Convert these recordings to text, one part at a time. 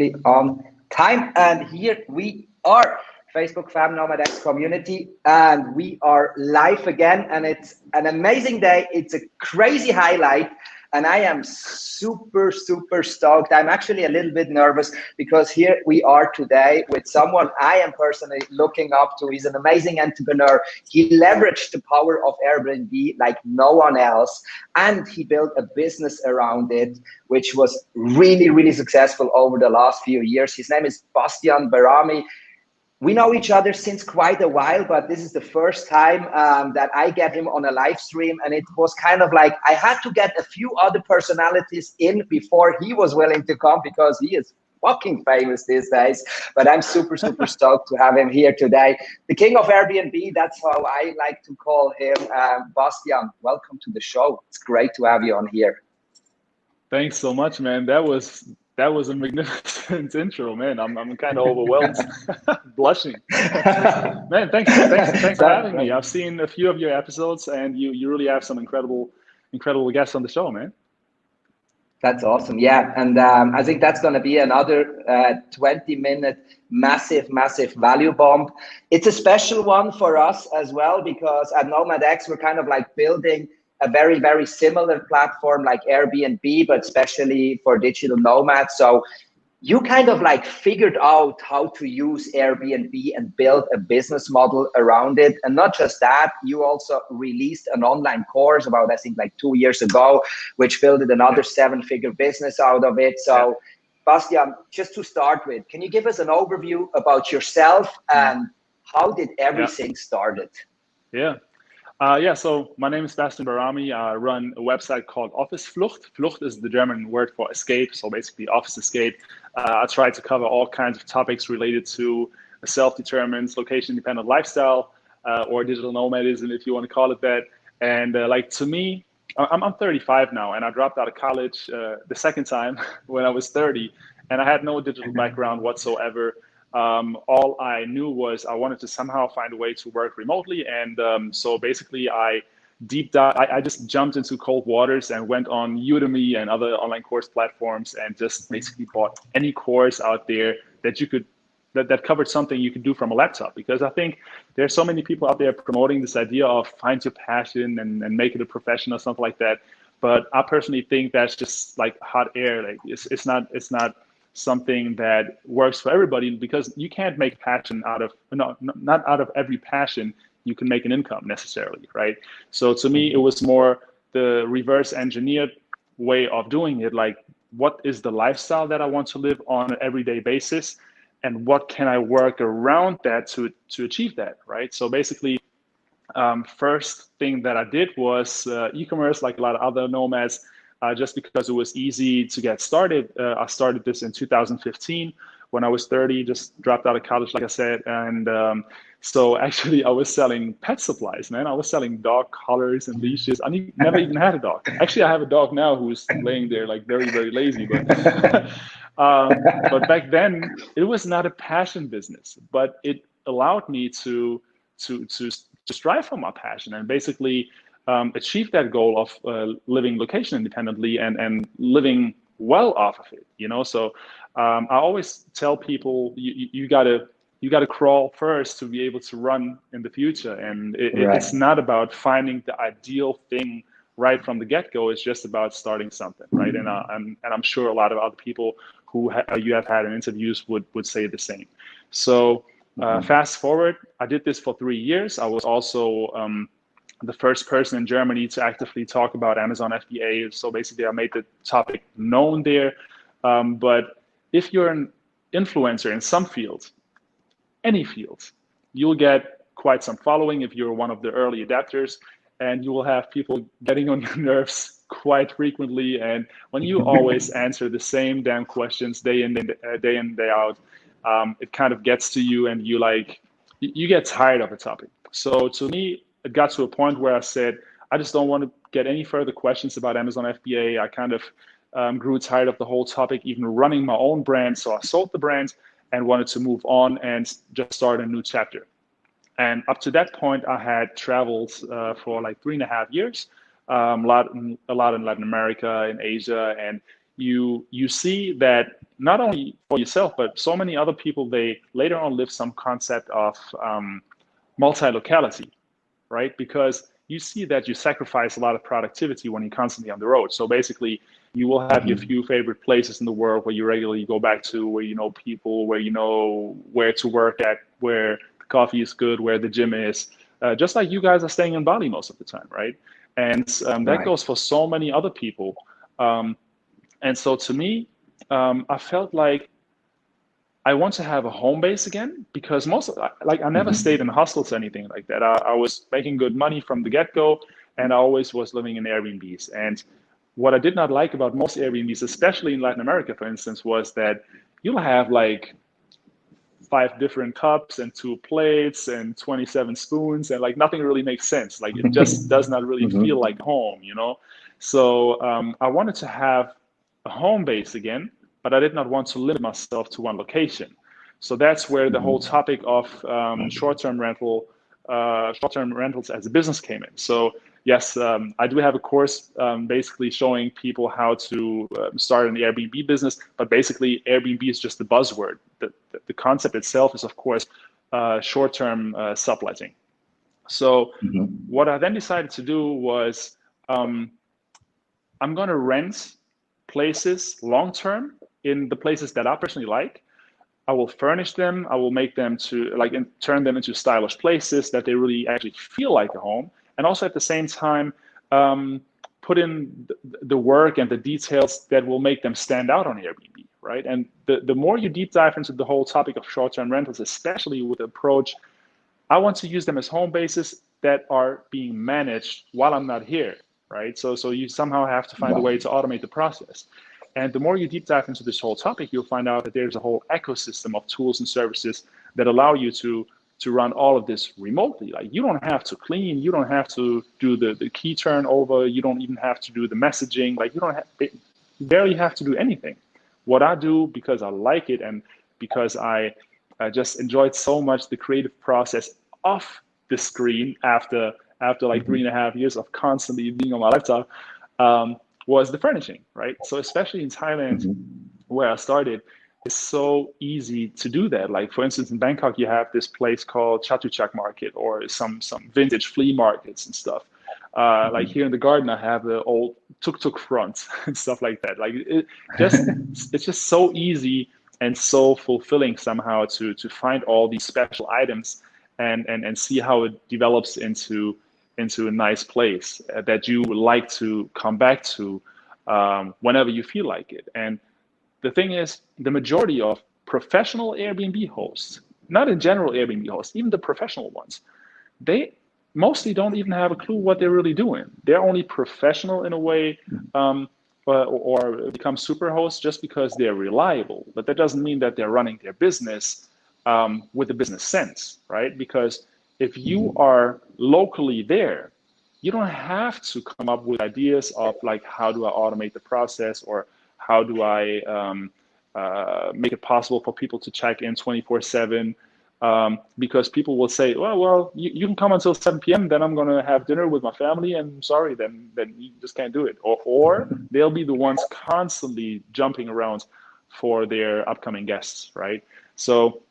exactly on time. And here we are, Facebook Fam Nomad X community, and we are live again. And it's an amazing day. It's a crazy highlight. And I am super, super stoked. I'm actually a little bit nervous because here we are today with someone I am personally looking up to. He's an amazing entrepreneur. He leveraged the power of Airbnb like no one else. And he built a business around it, which was really, really successful over the last few years. His name is Bastian Barami. We know each other since quite a while, but this is the first time that I get him on a live stream. And it was kind of like I had to get a few other personalities in before he was willing to come because he is fucking famous these days. But I'm super, super stoked to have him here today. The king of Airbnb, that's how I like to call him. Bastian, welcome to the show. It's great to have you on here. Thanks so much, man. That was a magnificent intro, man. I'm kind of overwhelmed, blushing. Man, thanks for having me. I've seen a few of your episodes, and you really have some incredible guests on the show, man. That's awesome. Yeah, and I think that's going to be another 20-minute massive value bomb. It's a special one for us as well because at Nomad X we're kind of like building a very, very similar platform like Airbnb, but especially for digital nomads. So you kind of like figured out how to use Airbnb and build a business model around it. And not just that, you also released an online course about, I think like 2 years ago, which built another 7-figure business out of it. So Bastian, just to start with, can you give us an overview about yourself and how did everything started? So my name is Bastian Barami. I run a website called Officeflucht. Flucht is the German word for escape, so basically office escape. I try to cover all kinds of topics related to a self-determined, location-independent lifestyle, or digital nomadism, if you want to call it that. And to me, I'm 35 now, and I dropped out of college the second time when I was 30, and I had no digital background whatsoever. All I knew was I wanted to somehow find a way to work remotely. And so basically I just jumped into cold waters and went on Udemy and other online course platforms and just basically bought any course out there that you could, that covered something you could do from a laptop. Because I think there's so many people out there promoting this idea of find your passion and make it a profession or something like that. But I personally think that's just like hot air. Like it's not something that works for everybody because you can't make passion out of, not out of every passion you can make an income necessarily, right? So to me, it was more the reverse engineered way of doing it. Like, what is the lifestyle that I want to live on an everyday basis? And what can I work around that to achieve that, right? So basically, first thing that I did was e-commerce, like a lot of other nomads. Just because it was easy to get started. I started this in 2015 when I was 30, just dropped out of college, like I said. And so actually I was selling pet supplies, man. I was selling dog collars and leashes. I never even had a dog. Actually, I have a dog now who's laying there like very, very lazy. But back then it was not a passion business, but it allowed me to strive for my passion and basically achieve that goal of living location independently and living well off of it, So I always tell people you gotta crawl first to be able to run in the future, and it's not about finding the ideal thing right from the get-go. It's just about starting something, right? And I'm sure a lot of other people who you have had in interviews would say the same. So fast forward, I did this for 3 years. I was also the first person in Germany to actively talk about Amazon FBA. So basically I made the topic known there. But if you're an influencer in some field, any field, you'll get quite some following if you're one of the early adapters, and you will have people getting on your nerves quite frequently. And when you always answer the same damn questions day in, day out, it kind of gets to you and you get tired of a topic. So to me, it got to a point where I said, I just don't want to get any further questions about Amazon FBA. I kind of grew tired of the whole topic, even running my own brand. So I sold the brand and wanted to move on and just start a new chapter. And up to that point, I had traveled for like 3.5 years, a lot in Latin America, in Asia. And you see that not only for yourself, but so many other people, they later on live some concept of multi-locality, right? Because you see that you sacrifice a lot of productivity when you're constantly on the road. So basically, you will have your few favorite places in the world where you regularly go back to, where you know people, where you know where to work at, where the coffee is good, where the gym is. Just like you guys are staying in Bali most of the time, right? And that goes for so many other people. And so to me, I felt like I want to have a home base again, because I never stayed in hostels or anything like that. I was making good money from the get-go, and I always was living in Airbnbs. And what I did not like about most Airbnbs, especially in Latin America, for instance, was that you'll have like 5 different cups and 2 plates and 27 spoons, and like nothing really makes sense. Like it just does not really feel like home, you know? So I wanted to have a home base again, but I did not want to limit myself to one location. So that's where the whole topic of short-term rentals as a business came in. So yes, I do have a course basically showing people how to start an Airbnb business, but basically Airbnb is just the buzzword. The concept itself is, of course, short-term subletting. So what I then decided to do was I'm going to rent places long-term in the places that I personally like. I will furnish them. I will make them to turn them into stylish places that they really actually feel like a home. And also at the same time, put in the work and the details that will make them stand out on Airbnb, right? And the more you deep dive into the whole topic of short-term rentals, especially with the approach, I want to use them as home bases that are being managed while I'm not here, right? So you somehow have to find a way to automate the process. And the more you deep dive into this whole topic, you'll find out that there's a whole ecosystem of tools and services that allow you to run all of this remotely. Like you don't have to clean, you don't have to do the key turnover, you don't even have to do the messaging. Like you barely have to do anything. What I do, because I like it and because I just enjoyed so much the creative process off the screen after like 3.5 years of constantly being on my laptop, was the furnishing, right? So especially in Thailand, where I started, it's so easy to do that. Like for instance, in Bangkok, you have this place called Chatuchak Market or some vintage flea markets and stuff. Like here in the garden, I have the old tuk-tuk front and stuff like that. Like it's just so easy and so fulfilling somehow to find all these special items and see how it develops into a nice place that you would like to come back to whenever you feel like it. And the thing is, the majority of professional Airbnb hosts, not in general Airbnb hosts, even the professional ones, they mostly don't even have a clue what they're really doing. They're only professional in a way, or become super hosts just because they're reliable. But that doesn't mean that they're running their business with a business sense, right? Because if you are locally there, you don't have to come up with ideas of like, how do I automate the process, or how do I make it possible for people to check in 24/7? Because people will say, well, you can come until 7 p.m. Then I'm going to have dinner with my family, and sorry, then you just can't do it. Or they'll be the ones constantly jumping around for their upcoming guests, right? So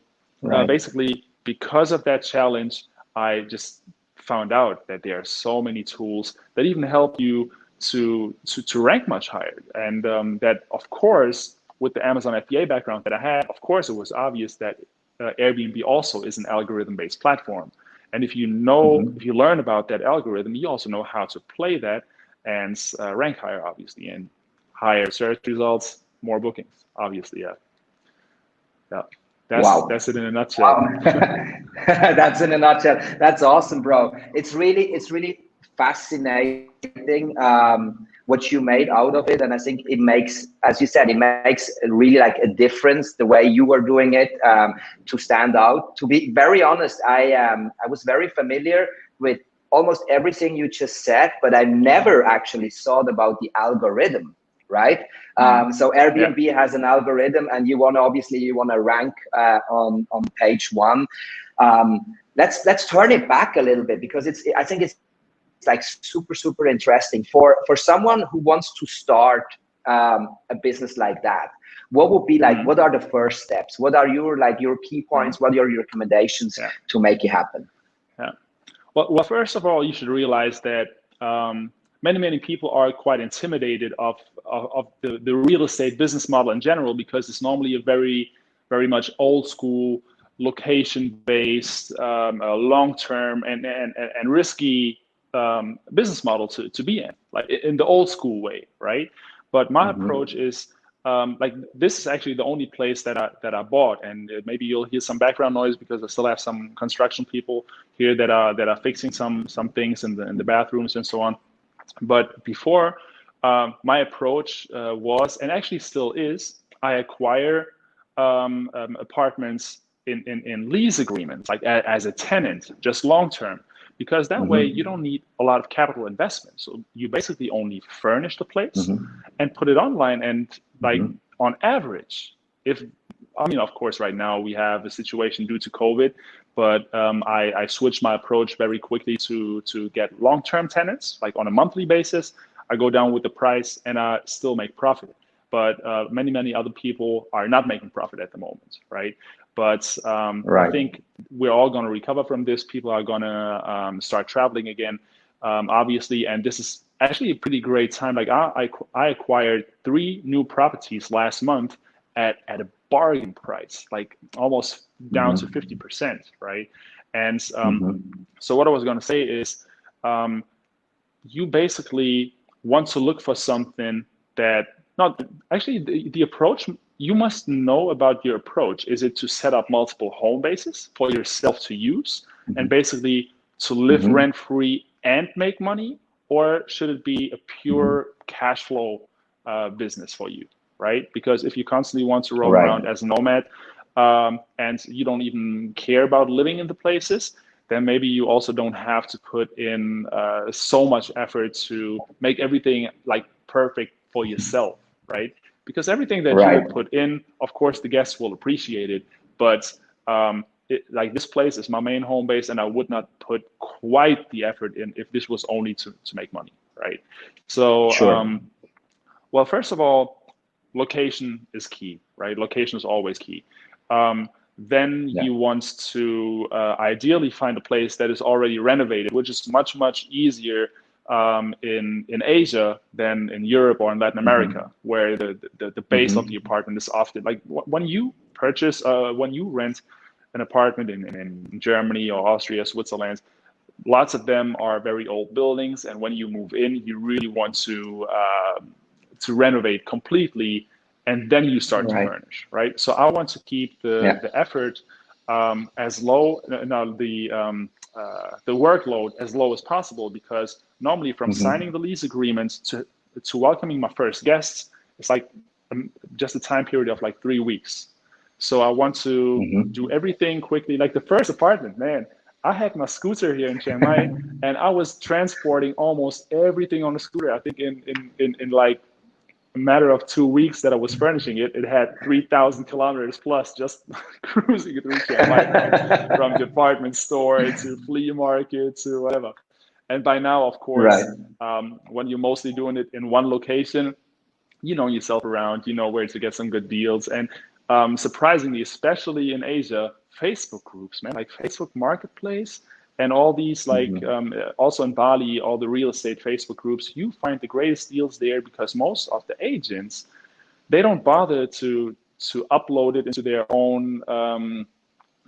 basically, because of that challenge, I just found out that there are so many tools that even help you to rank much higher. And that, of course, with the Amazon FBA background that I had, of course, it was obvious that Airbnb also is an algorithm-based platform. And if you learn about that algorithm, you also know how to play that and rank higher, obviously, and higher search results, more bookings, obviously, yeah. That's it in a nutshell. Wow. That's in a nutshell. That's awesome, bro. It's really fascinating what you made out of it, and I think it makes, as you said, it makes really like a difference the way you were doing it to stand out. To be very honest, I was very familiar with almost everything you just said, but I never actually thought about the algorithm. Right. So Airbnb has an algorithm, and you want to rank on page 1. Let's turn it back a little bit, because I think it's like super interesting for someone who wants to start a business like that, what would be like, what are the first steps? What are your key points? What are your recommendations to make it happen? Yeah. Well, first of all, you should realize that many people are quite intimidated of the real estate business model in general, because it's normally a very much old school, location based, long term and risky business model to be in, like in the old school way, right? But my approach is like, this is actually the only place that I bought, and maybe you'll hear some background noise because I still have some construction people here that are fixing some things in the bathrooms and so on. But before, my approach was, and actually still is, I acquire apartments in lease agreements, like as a tenant, just long term, because that way you don't need a lot of capital investment. So you basically only furnish the place and put it online, and like on average, of course, right now we have a situation due to COVID, but I switched my approach very quickly to get long-term tenants, like on a monthly basis. I go down with the price and I still make profit. But many other people are not making profit at the moment, right? But I think we're all going to recover from this. People are going to start traveling again, obviously, and this is actually a pretty great time. Like I acquired 3 new properties last month at a bargain price, like almost down to 50%, right? And so what I was going to say is, you basically want to look for something that, not actually the approach, you must know about your approach. Is it to set up multiple home bases for yourself to use and basically to live rent free and make money, or should it be a pure cash flow business for you, right? Because if you constantly want to roam around as a nomad, and you don't even care about living in the places, then maybe you also don't have to put in so much effort to make everything like perfect for yourself, right? Because everything that you will put in, of course, the guests will appreciate it, but like, this place is my main home base, and I would not put quite the effort in if this was only to make money, right? So, well, first of all, location is key, right? Location is always key. Then you want to ideally find a place that is already renovated, which is much easier in Asia than in Europe or in Latin America, where the base of the apartment is often, like, when you purchase, when you rent an apartment in Germany or Austria, Switzerland, lots of them are very old buildings, and when you move in, you really want to renovate completely, and then you start to furnish, right? So I want to keep the effort as low, the workload as low as possible, because normally from signing the lease agreements to welcoming my first guests, it's like just a time period of like 3 weeks. So I want to do everything quickly. Like the first apartment, man, I had my scooter here in Chiang Mai, and I was transporting almost everything on the scooter. I think in like a matter of 2 weeks that I was furnishing it, it had 3,000 kilometers plus just cruising through Chiang Mai, from department store to flea market to whatever. And by now, of course, when you're mostly doing it in one location, you know yourself around, you know where to get some good deals. And surprisingly, especially in Asia, Facebook groups, man, like Facebook Marketplace and all these, like also in Bali, all the real estate Facebook groups, you find the greatest deals there, because most of the agents, they don't bother to upload it into their own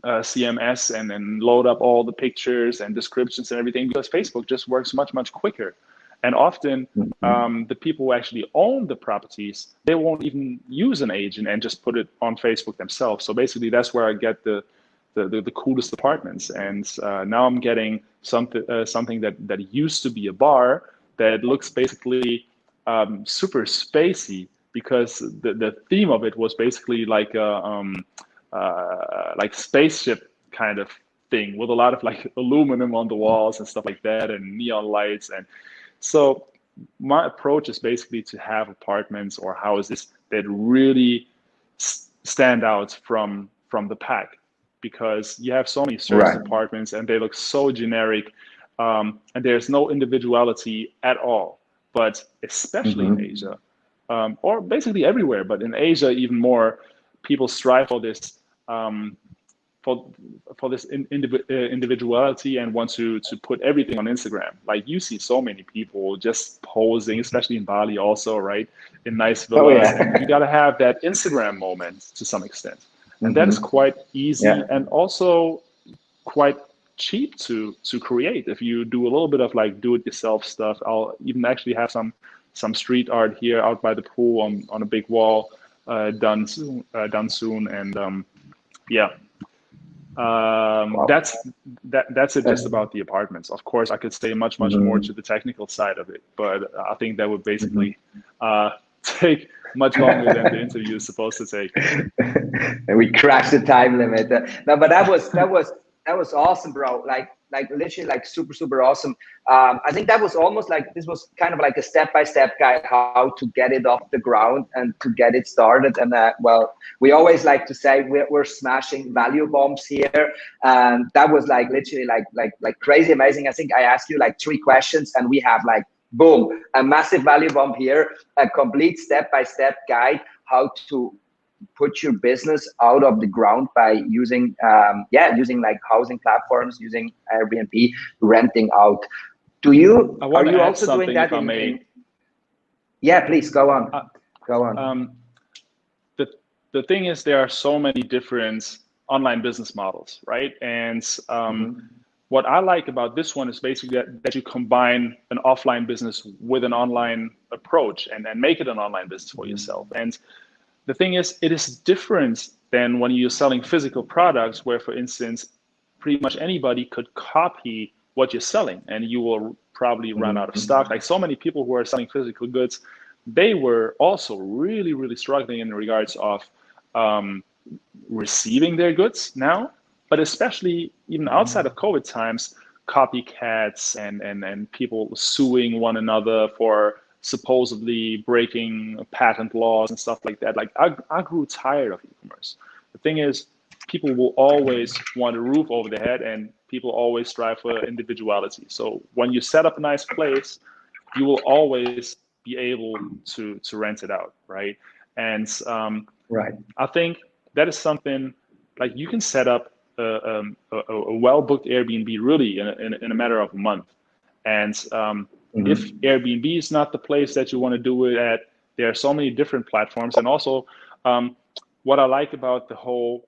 CMS and then load up all the pictures and descriptions and everything, because Facebook just works much quicker. And often the people who actually own the properties, they won't even use an agent and just put it on Facebook themselves. So basically that's where I get the coolest apartments. And now I'm getting something that used to be a bar that looks basically super spacey, because the theme of it was basically like a like spaceship kind of thing, with a lot of like aluminum on the walls and stuff like that, and neon lights. And so my approach is basically to have apartments or houses that really stand out from the pack, because you have so many service apartments and they look so generic, and there's no individuality at all. But especially in Asia, or basically everywhere, but in Asia even more, people strive for this individuality and want to put everything on Instagram. Like you see so many people just posing, especially in Bali also, right? In nice villas. And you got to have that Instagram moment to some extent. And that is quite easy and also quite cheap to create. If you do a little bit of like do-it-yourself stuff, I'll even actually have some street art here out by the pool on a big wall done soon. And that's it just about the apartments. Of course, I could say much more to the technical side of it, but I think that would basically take much longer than the interview is supposed to take. And we crashed the time limit. No, but that was awesome, bro. Like literally like super awesome. I think that was almost like, this was kind of like a step-by-step guide how to get it off the ground and to get it started. And well, we always like to say we're smashing value bombs here. And that was like literally like crazy amazing. I think I asked you like 3 questions and we have like, boom, a massive value bomb here, a complete step-by-step guide how to put your business out of the ground by using using like housing platforms, using Airbnb, renting out. Are you also doing that? Yeah, please go on. Go on. The thing is, there are so many different online business models, right? And what I like about this one is basically that you combine an offline business with an online approach and make it an online business for yourself. And the thing is, it is different than when you're selling physical products where, for instance, pretty much anybody could copy what you're selling and you will probably run out of stock. Like so many people who are selling physical goods, they were also really struggling in regards of receiving their goods now, but especially even outside of COVID times, copycats and people suing one another for supposedly breaking patent laws and stuff like that. Like I grew tired of e-commerce. The thing is, people will always want a roof over their head and people always strive for individuality. So when you set up a nice place, you will always be able to rent it out, right? And I think that is something like you can set up a well-booked Airbnb really in a matter of a month. And if Airbnb is not the place that you want to do it at, there are so many different platforms. And also, what I like about the whole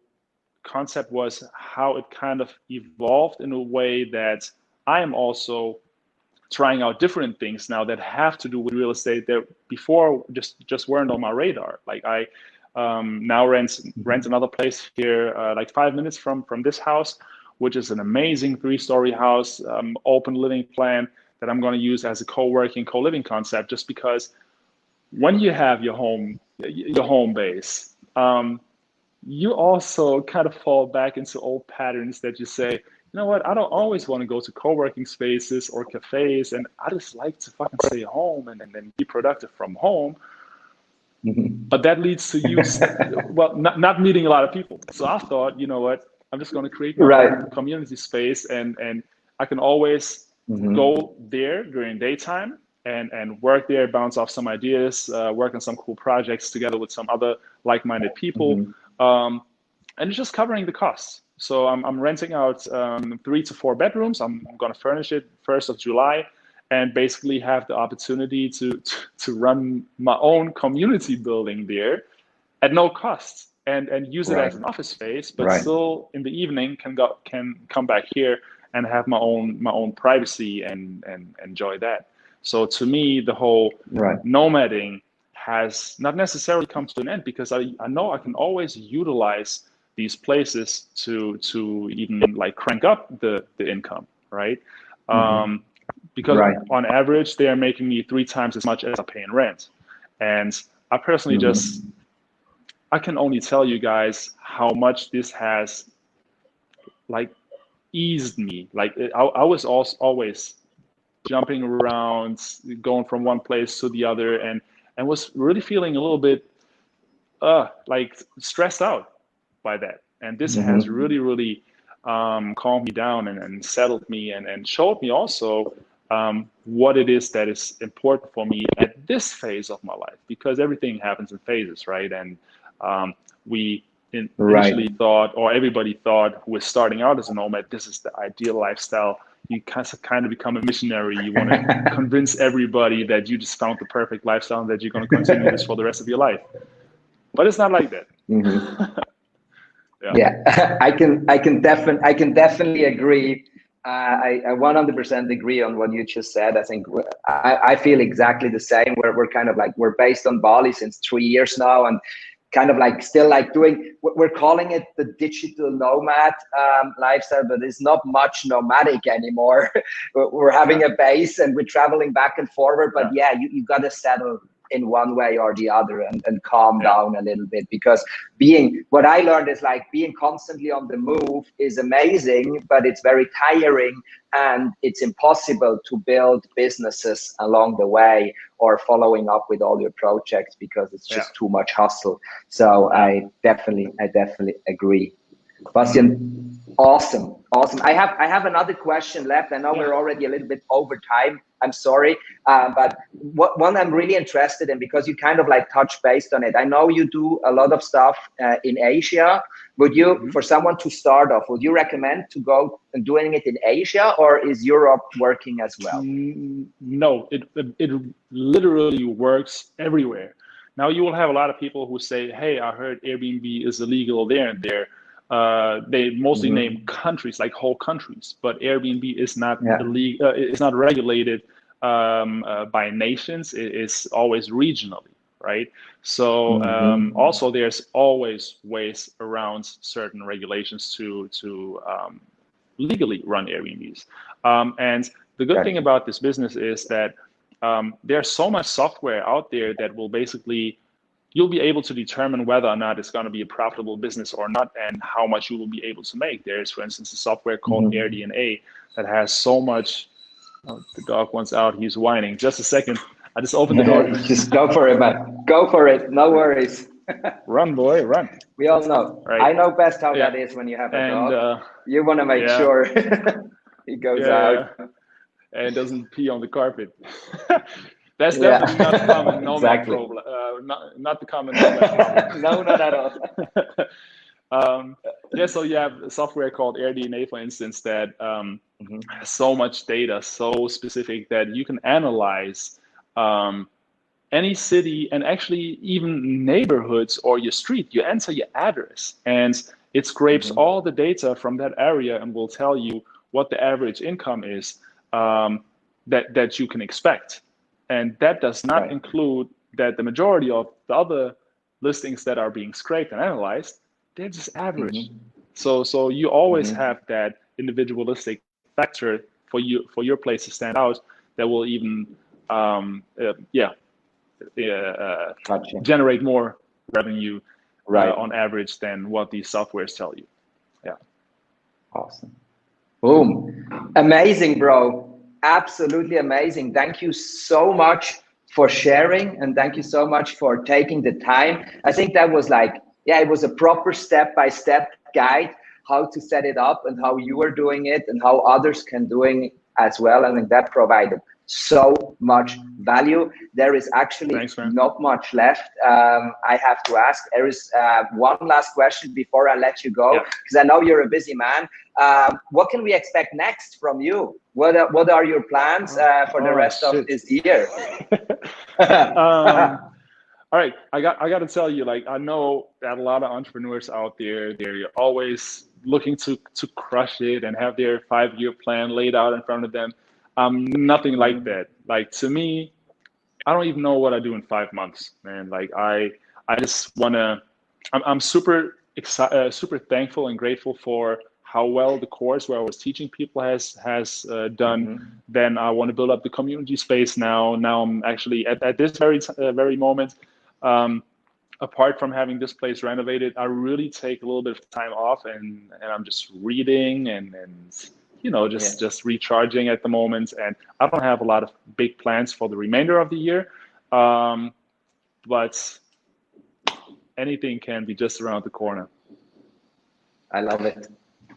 concept was how it kind of evolved in a way that I am also trying out different things now that have to do with real estate that before just weren't on my radar. Like I now rent another place here, like 5 minutes from this house, which is an amazing 3-story house, open living plan that I'm going to use as a co-working, co-living concept, just because when you have your home base, you also kind of fall back into old patterns that you say, you know what, I don't always want to go to co-working spaces or cafes, and I just like to fucking stay home and then be productive from home. But that leads to you, well, not meeting a lot of people. So I thought, you know what, I'm just going to create my own community space, and I can always go there during daytime and work there, bounce off some ideas, work on some cool projects together with some other like-minded people, and it's just covering the costs. So I'm renting out 3 to 4 bedrooms. I'm going to furnish it 1st of July. And basically have the opportunity to run my own community building there at no cost and use it as an office space, but still in the evening can come back here and have my own privacy and enjoy that. So to me, the whole nomading has not necessarily come to an end, because I know I can always utilize these places to even like crank up the income, right? Because on average, they are making me 3 times as much as I pay in rent. And I personally I can only tell you guys how much this has like eased me. Like I was always jumping around, going from one place to the other, and was really feeling a little bit like stressed out by that. And this has really calmed me down and settled me and showed me also what it is that is important for me at this phase of my life, because everything happens in phases, right? And we initially thought, or everybody thought who was starting out as a nomad, this is the ideal lifestyle. You kind of become a missionary. You want to convince everybody that you just found the perfect lifestyle and that you're going to continue this for the rest of your life. But it's not like that. Yeah, I can definitely agree. I 100% agree on what you just said. I think I feel exactly the same. We're kind of like, we're based on Bali since 3 years now, and kind of like still like doing, we're calling it the digital nomad lifestyle, but it's not much nomadic anymore. We're having a base and we're traveling back and forward, but yeah, you got to settle in one way or the other and calm down a little bit, because what I learned is like being constantly on the move is amazing, but it's very tiring, and it's impossible to build businesses along the way or following up with all your projects, because it's just too much hustle. So I definitely agree. Bastian, awesome. I have another question left. I know we're already a little bit over time. I'm sorry, but one I'm really interested in, because you kind of like touched based on it. I know you do a lot of stuff in Asia. Would you, for someone to start off, would you recommend to go and doing it in Asia, or is Europe working as well? No, it literally works everywhere. Now you will have a lot of people who say, "Hey, I heard Airbnb is illegal there and there." They mostly name countries, like whole countries, but Airbnb is not illegal. It's not regulated by nations. It is always regionally, right? So also there's always ways around certain regulations to legally run Airbnbs. And the good thing about this business is that there's so much software out there that will basically, you'll be able to determine whether or not it's going to be a profitable business or not, and how much you will be able to make. There's, for instance, a software called AirDNA that has so much. Oh, the dog wants out. He's whining. Just a second. I just opened the door. Just go for it, man. Go for it. No worries. Run, boy, run. We all know. Right. I know best how that is when you have a dog. You want to make sure he goes out. And doesn't pee on the carpet. That's definitely not the common nomad problem. Not the common nomad problem. No, not at all. So you have a software called AirDNA, for instance, that has so much data, so specific, that you can analyze any city and actually even neighborhoods or your street. You enter your address, and it scrapes all the data from that area and will tell you what the average income is that you can expect. And that does not include that the majority of the other listings that are being scraped and analyzed, they're just average. So you always have that individualistic factor for your place to stand out, that will even generate more revenue on average than what these softwares tell you. Yeah. Awesome. Boom. Amazing, bro. Absolutely amazing. Thank you so much for sharing, and thank you so much for taking the time. I think that was like, it was a proper step-by-step guide how to set it up and how you are doing it and how others can doing it as well. I think that provided so much value. There is actually not much left. I have to ask, there is one last question before I let you go, because I know you're a busy man. What can we expect next from you? What are your plans for the rest of this year? All right, I got to tell you, like, I know that a lot of entrepreneurs out there, they're always looking to crush it and have their 5-year plan laid out in front of them. Nothing like that. Like, to me, I don't even know what I do in 5 months, man. Like, I just wanna. I'm super excited, super thankful and grateful for how well the course where I was teaching people has done. Then I want to build up the community space now. Now I'm actually at this very moment. Apart from having this place renovated, I really take a little bit of time off, and I'm just reading and just recharging at the moment. And I don't have a lot of big plans for the remainder of the year, but anything can be just around the corner. I love it.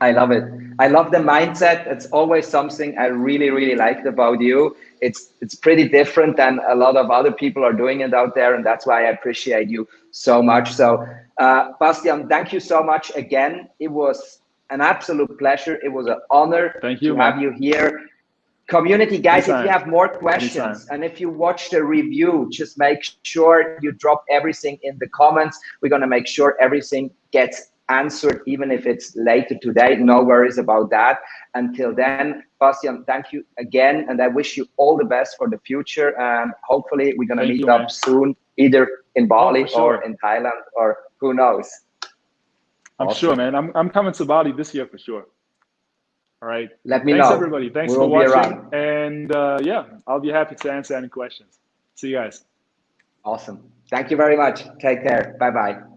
I love it. I love the mindset. It's always something I really, really liked about you. It's pretty different than a lot of other people are doing it out there, and that's why I appreciate you so much. So, Bastian, thank you so much again. It was an absolute pleasure. It was an honor Thank you, to man. have you here. Community guys, Anytime. if you have more questions Anytime. and if you watch the review, just make sure you drop everything in the comments. We're going to make sure everything gets answered, even if it's later today. No worries about that. Until then, Bastian, thank you again, and I wish you all the best for the future, and hopefully we're going to meet up soon, either in Bali or in Thailand, or who knows. I'm sure, man. I'm coming to Bali this year for sure. All right. Let me Thanks, know. everybody. Thanks for watching. And yeah, I'll be happy to answer any questions. See you guys. Awesome. Thank you very much. Take care. Bye-bye.